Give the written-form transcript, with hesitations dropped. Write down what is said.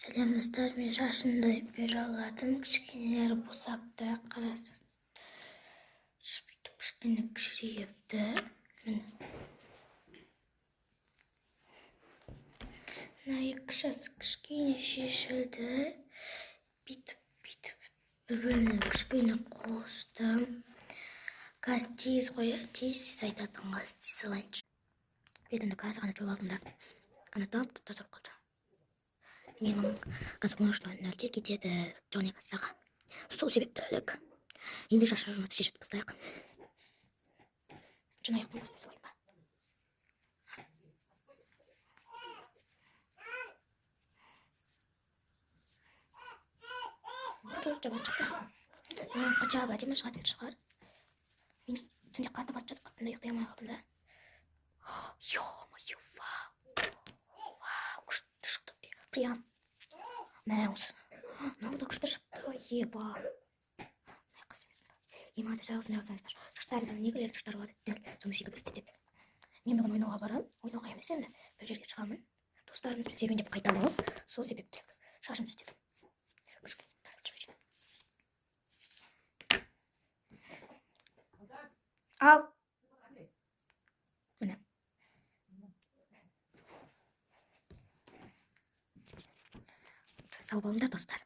Сәлем достар, мен шашымды бераладым, кішкенелері босапты, қарасаңыз. Кішкене кішірейіпті. Мына екі шаш кішкене шешілді. Бүйтіп бір-біріне кішкене қосты. Қазір тез айтатын қазір тез салайыншы. Бетімді қазір ғана жуып алдым да. Ана тап тазарып қалды. Менің қазір 13:00-де кетеді Джонни кассаға. Сол себептілік. Енді шашымызды шешіп тастайық. Жын аяқтың басты салайын ба? Қачап әдемі шығатын шығар. Мен түнде қатты басып жатып қаттым да ұйықтай алмай қалдым да. Ё-моё, вау, күшті шықты. Прям. Мә осы. Мынау да күшті шықты. Еба. Имады жағысын жазыңыздар. Шыштардан негілер шыштар болады. Дәл соны секілді істетеді. Мен бүгін ойнауға барам. Ойнауға емес енді. Бір жерге шығамын. Достарымызбен серуендеп қайтамыз. Сол себептілік. Шашымды істедім. Ал. Міне. Сау болыңдар достар.